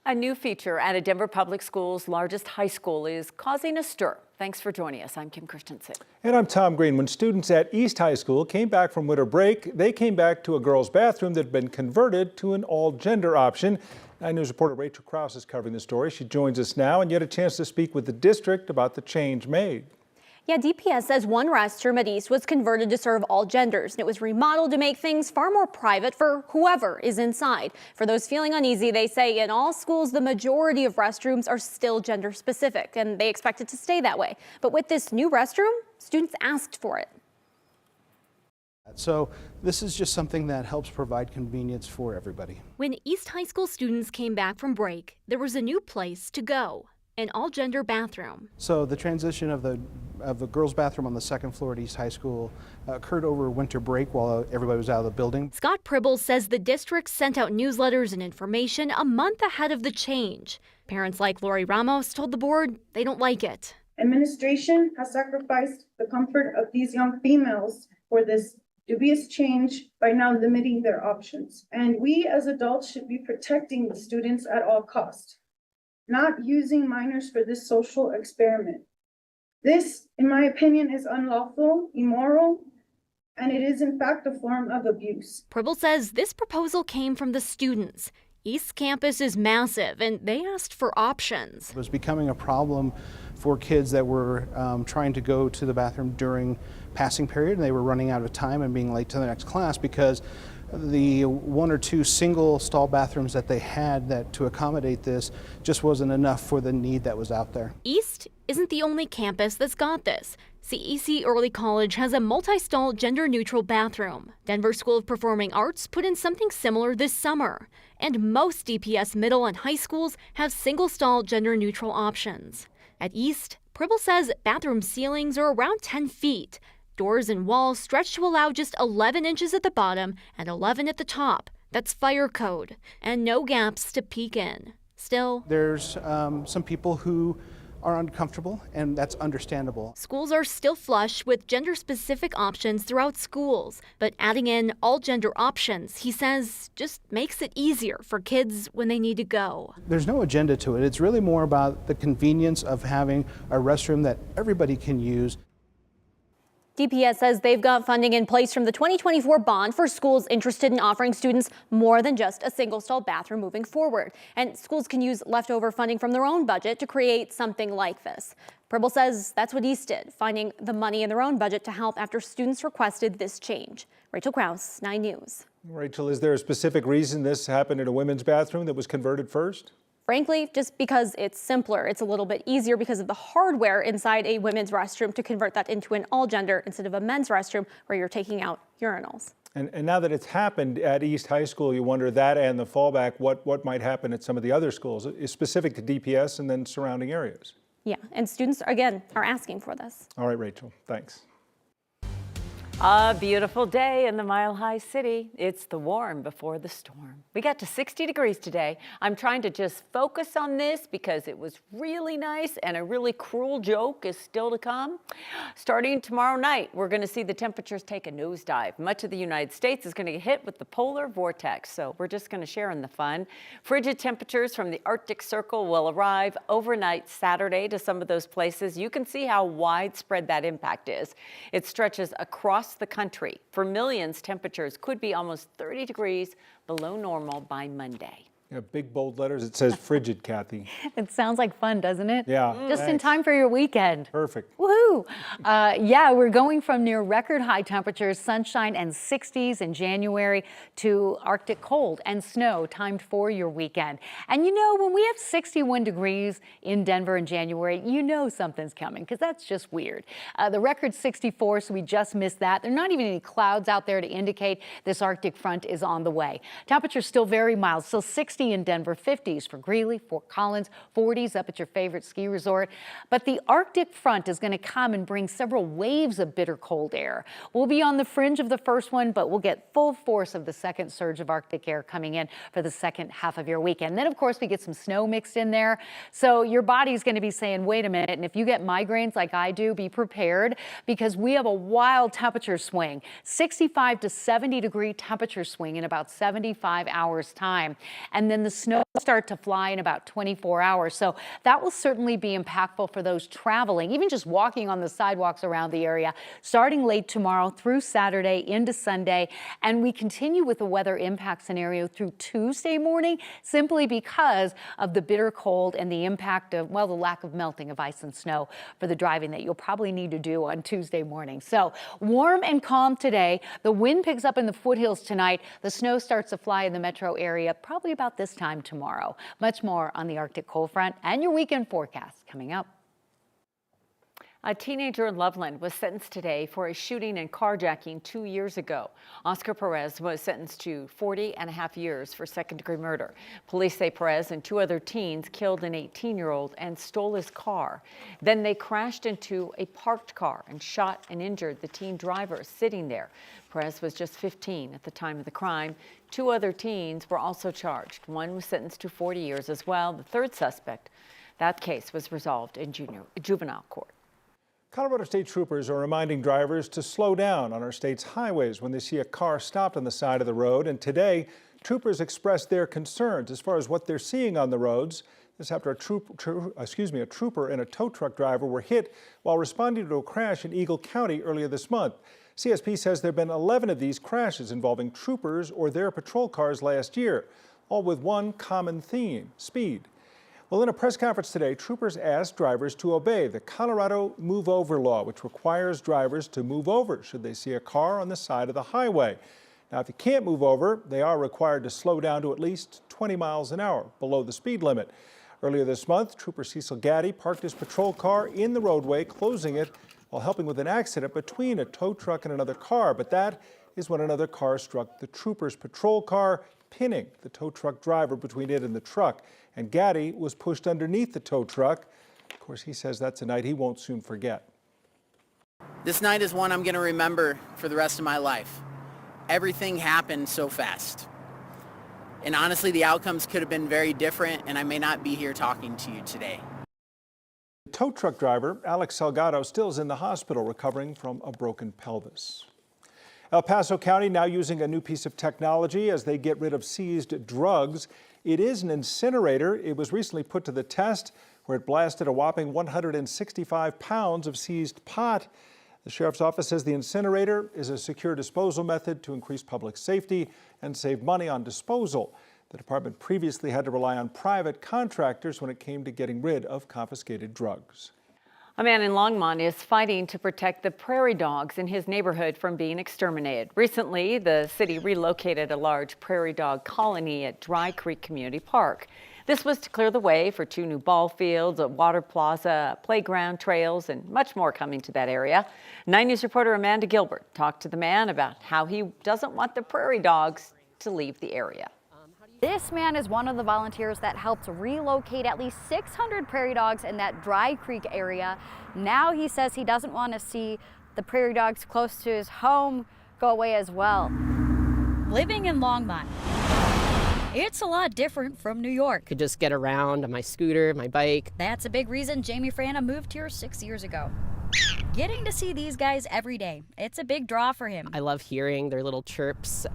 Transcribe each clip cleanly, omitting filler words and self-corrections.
A new feature at a Denver Public Schools' largest high school is causing a stir. Thanks for joining us. I'm Kim Christensen. And I'm Tom Green. When students at East High School came back from winter break, they came back to a girls' bathroom that had been converted to an all-gender option. 9 News reporter Rachel Krause is covering the story. She joins us now, and you had a chance to speak with the district about the change made. Yeah, DPS says one restroom at East was converted to serve all genders, and it was remodeled to make things far more private for whoever is inside. For those feeling uneasy, they say in all schools, the majority of restrooms are still gender specific, and they expect it to stay that way. But with this new restroom, students asked for it. So this is just something that helps provide convenience for everybody. When East High School students came back from break, there was a new place to go. An all-gender bathroom. So the transition of the girls' bathroom on the second floor at East High School occurred over winter break while everybody was out of the building. Scott Pribble says the district sent out newsletters and information a month ahead of the change. Parents like Lori Ramos told the board they don't like it. Administration has sacrificed the comfort of these young females for this dubious change by now limiting their options. And we as adults should be protecting the students at all costs, not using minors for this social experiment. This, in my opinion, is unlawful, immoral, and it is in fact a form of abuse. Pribble says this proposal came from the students. East campus is massive, and they asked for options. It was becoming a problem for kids that were trying to go to the bathroom during passing period, and they were running out of time and being late to the next class because the 1 or 2 single stall bathrooms that they had that to accommodate this just wasn't enough for the need that was out there. East isn't the only campus that's got this. CEC Early College has a multi-stall gender-neutral bathroom. Denver School of Performing Arts put in something similar this summer. And most DPS middle and high schools have single-stall gender-neutral options. At East, Pribble says bathroom ceilings are around 10 feet. Doors and walls stretch to allow just 11 inches at the bottom and 11 at the top. That's fire code. And no gaps to peek in. Still, there's some people who are uncomfortable, and that's understandable. Schools are still flush with gender-specific options throughout schools, but adding in all gender options, he says, just makes it easier for kids when they need to go. There's no agenda to it. It's really more about the convenience of having a restroom that everybody can use. DPS says they've got funding in place from the 2024 bond for schools interested in offering students more than just a single-stall bathroom moving forward. And schools can use leftover funding from their own budget to create something like this. Pribble says that's what East did, finding the money in their own budget to help after students requested this change. Rachel Krause, 9 News. Rachel, is there a specific reason this happened in a women's bathroom that was converted first? Frankly, just because it's simpler. It's a little bit easier because of the hardware inside a women's restroom to convert that into an all-gender instead of a men's restroom where you're taking out urinals. And now that it's happened at East High School, you wonder that and the fallback, what might happen at some of the other schools. It's specific to DPS and then surrounding areas. Yeah, and students, again, are asking for this. All right, Rachel, thanks. A beautiful day in the Mile High City. It's the warm before the storm. We got to 60 degrees today. I'm trying to just focus on this because it was really nice and a really cruel joke is still to come. Starting tomorrow night, we're going to see the temperatures take a nosedive. Much of the United States is going to get hit with the polar vortex, so we're just going to share in the fun. Frigid temperatures from the Arctic Circle will arrive overnight Saturday to some of those places. You can see how widespread that impact is. It stretches across the country. For millions, temperatures could be almost 30 degrees below normal by Monday. Yeah, big bold letters. It says frigid, Kathy. It sounds like fun, doesn't it? Yeah. Just thanks. in time for your weekend. Perfect. Woohoo! Yeah, we're going from near record high temperatures, sunshine and 60s in January to Arctic cold and snow timed for your weekend. And you know, when we have 61 degrees in Denver in January, you know something's coming because that's just weird. The record's 64, so we just missed that. There are not even any clouds out there to indicate this Arctic front is on the way. Temperatures still very mild, still 60 in Denver, 50s for Greeley, Fort Collins, 40s up at your favorite ski resort. But the Arctic front is going to come and bring several waves of bitter cold air. We'll be on the fringe of the first one, but we'll get full force of the second surge of Arctic air coming in for the second half of your weekend. Then, of course, we get some snow mixed in there. So your body's going to be saying, wait a minute. And if you get migraines like I do, be prepared because we have a wild temperature swing, 65 to 70 degree temperature swing in about 75 hours time. And then the snow start to fly in about 24 hours. So that will certainly be impactful for those traveling, even just walking on the sidewalks around the area, starting late tomorrow through Saturday into Sunday. And we continue with the weather impact scenario through Tuesday morning, simply because of the bitter cold and the impact of, well, the lack of melting of ice and snow for the driving that you'll probably need to do on Tuesday morning. So warm and calm today. The wind picks up in the foothills tonight. The snow starts to fly in the metro area probably about this time tomorrow. Much more on the Arctic cold front and your weekend forecast coming up. A teenager in Loveland was sentenced today for a shooting and carjacking 2 years ago. Oscar Perez was sentenced to 40.5 years for second-degree murder. Police say Perez and 2 other teens killed an 18-year-old and stole his car. Then they crashed into a parked car and shot and injured the teen driver sitting there. Perez was just 15 at the time of the crime. 2 other teens were also charged. One was sentenced to 40 years as well. The third suspect, that case was resolved in juvenile court. Colorado State Troopers are reminding drivers to slow down on our state's highways when they see a car stopped on the side of the road. And today, troopers expressed their concerns as far as what they're seeing on the roads. This after a trooper and a tow truck driver were hit while responding to a crash in Eagle County earlier this month. CSP says there have been 11 of these crashes involving troopers or their patrol cars last year, all with one common theme: speed. Well, in a press conference today, troopers asked drivers to obey the Colorado Move Over law, which requires drivers to move over should they see a car on the side of the highway. Now, if you can't move over, they are required to slow down to at least 20 miles an hour below the speed limit. Earlier this month, Trooper Cecil Gaddy parked his patrol car in the roadway, closing it while helping with an accident between a tow truck and another car. But that is when another car struck the trooper's patrol car, pinning the tow truck driver between it and the truck. And Gaddy was pushed underneath the tow truck. Of course, he says that's a night he won't soon forget. This night is one I'm going to remember for the rest of my life. Everything happened so fast. And honestly, the outcomes could have been very different, and I may not be here talking to you today. The tow truck driver, Alex Salgado, still is in the hospital recovering from a broken pelvis. El Paso County now using a new piece of technology as they get rid of seized drugs. It is an incinerator. It was recently put to the test where it blasted a whopping 165 pounds of seized pot. The sheriff's office says the incinerator is a secure disposal method to increase public safety and save money on disposal. The department previously had to rely on private contractors when it came to getting rid of confiscated drugs. A man in Longmont is fighting to protect the prairie dogs in his neighborhood from being exterminated. Recently, the city relocated a large prairie dog colony at Dry Creek Community Park. This was to clear the way for 2 new ball fields, a water plaza, playground, trails, and much more coming to that area. 9 News reporter Amanda Gilbert talked to the man about how he doesn't want the prairie dogs to leave the area. This man is one of the volunteers that helped relocate at least 600 prairie dogs in that Dry Creek area. Now he says he doesn't want to see the prairie dogs close to his home go away as well. Living in Longmont, it's a lot different from New York. Could just get around on my scooter, my bike. That's a big reason Jamie Frana moved here 6 years ago. Getting to see these guys every day, it's a big draw for him. I love hearing their little chirps.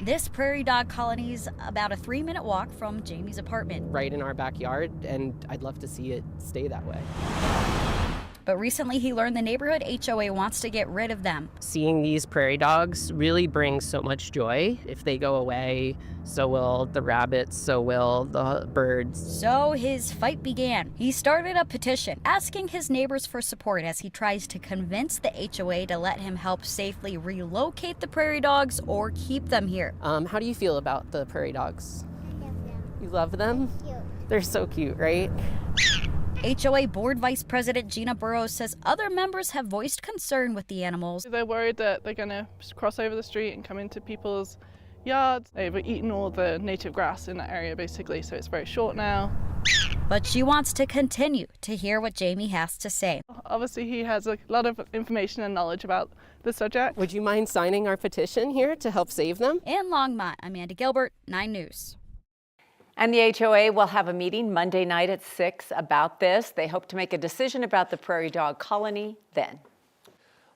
This prairie dog colony is about a 3-minute walk from Jamie's apartment. Right in our backyard, and I'd love to see it stay that way. But recently he learned the neighborhood HOA wants to get rid of them. Seeing these prairie dogs really brings so much joy. If they go away, so will the rabbits, so will the birds. So his fight began. He started a petition asking his neighbors for support as he tries to convince the HOA to let him help safely relocate the prairie dogs or keep them here. How do you feel about the prairie dogs? I love them. You love them? Cute. They're so cute, right? HOA Board Vice President Gina Burrows says other members have voiced concern with the animals. They're worried that they're going to cross over the street and come into people's yards. They've eaten all the native grass in that area basically, so it's very short now. But she wants to continue to hear what Jamie has to say. Obviously he has a lot of information and knowledge about the subject. Would you mind signing our petition here to help save them? In Longmont, Amanda Gilbert, 9 News. And the HOA will have a meeting Monday night at 6 about this. They hope to make a decision about the prairie dog colony then.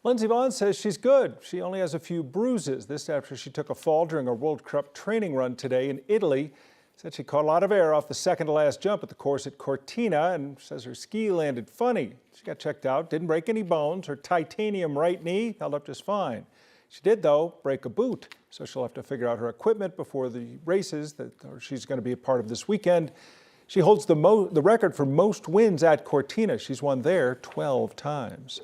Lindsey Vaughn says she's good. She only has a few bruises. This after she took a fall during a World Cup training run today in Italy. Said she caught a lot of air off the second to last jump at the course at Cortina and says her ski landed funny. She got checked out, didn't break any bones. Her titanium right knee held up just fine. She did, though, break a boot, so she'll have to figure out her equipment before the races that she's going to be a part of this weekend. She holds the record for most wins at Cortina. She's won there 12 times.